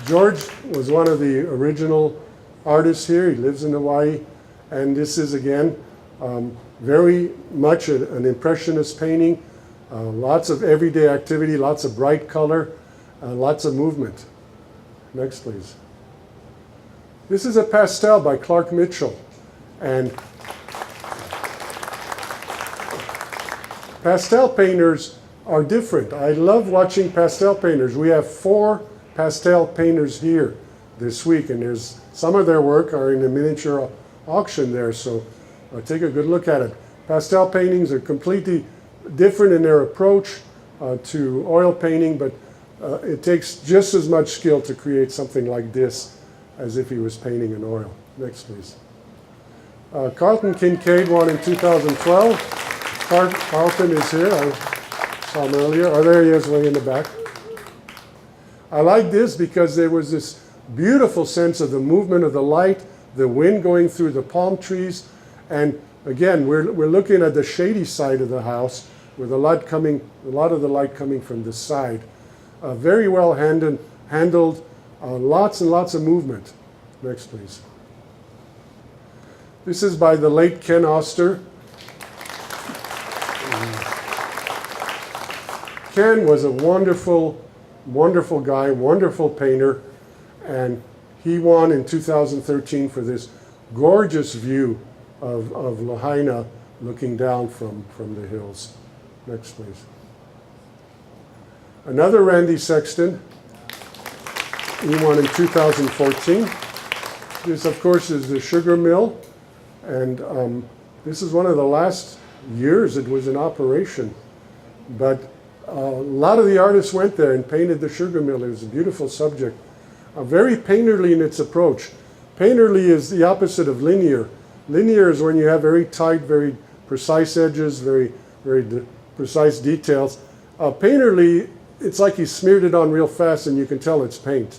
George was one of the original artists here. He lives in Hawaii. And this is, again, very much an impressionist painting. Lots of everyday activity, lots of bright color, lots of movement. Next, please. This is a pastel by Clark Mitchell. And pastel painters are different. I love watching pastel painters. We have 4 pastel painters here this week, and there's some of their work are in a miniature auction there, so take a good look at it. Pastel paintings are completely different in their approach to oil painting, but it takes just as much skill to create something like this as if he was painting in oil. Next, please. Carlton Kincaid won in 2012. Carlton is here. I saw him earlier. Oh, there he is way in the back. I like this because there was this beautiful sense of the movement of the light, the wind going through the palm trees, and again, we're looking at the shady side of the house with a lot of the light coming from the side. Very well handled, lots and lots of movement. Next, please. This is by the late Ken Oster. Ken was a wonderful, wonderful guy, wonderful painter, and he won in 2013 for this gorgeous view of Lahaina looking down from the hills. Next, please. Another Randy Sexton. He won in 2014. This, of course, is the sugar mill, and this is one of the last years it was in operation. But a lot of the artists went there and painted the sugar mill. It was a beautiful subject. Very painterly in its approach. Painterly is the opposite of linear. Linear is when you have very tight, very precise edges, very precise details. Painterly, it's like he smeared it on real fast and you can tell it's paint.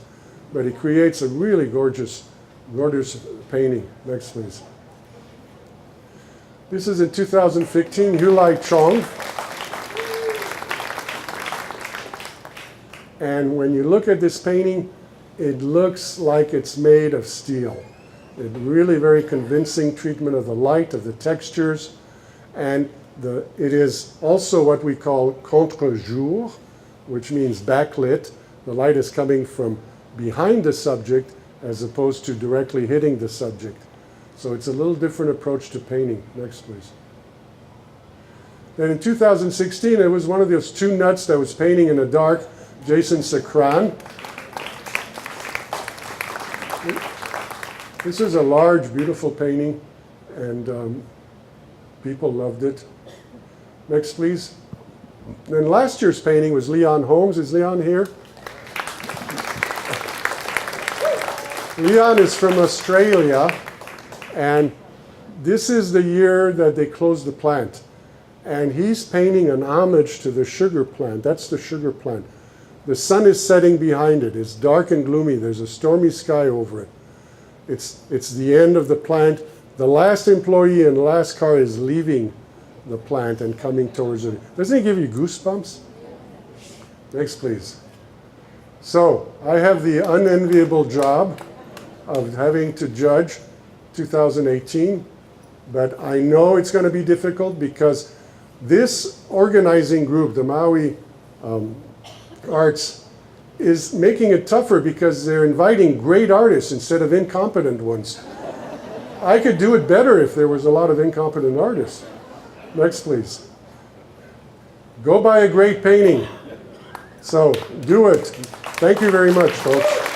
But he creates a really gorgeous painting. Next, please. This is in 2015, Hulai Chong. And when you look at this painting, it looks like it's made of steel. It really very convincing treatment of the light, of the textures, and it is also what we call contre-jour, which means backlit. The light is coming from behind the subject as opposed to directly hitting the subject. So it's a little different approach to painting. Next, please. Then in 2016, it was one of those two nuts that was painting in the dark, Jason Sakran. This is a large, beautiful painting, and people loved it. Next, please. Then last year's painting was Leon Holmes. Is Leon here? Leon is from Australia, and this is the year that they closed the plant. And he's painting an homage to the sugar plant. That's the sugar plant. The sun is setting behind it. It's dark and gloomy. There's a stormy sky over it. It's the end of the plant. The last employee and last car is leaving the plant and coming towards it. Doesn't it give you goosebumps? Next, please. So, I have the unenviable job of having to judge 2018, but I know it's going to be difficult because this organizing group, the Maui Arts, is making it tougher because they're inviting great artists instead of incompetent ones. I could do it better if there was a lot of incompetent artists. Next, please. Go buy a great painting. So, do it. Thank you very much, folks.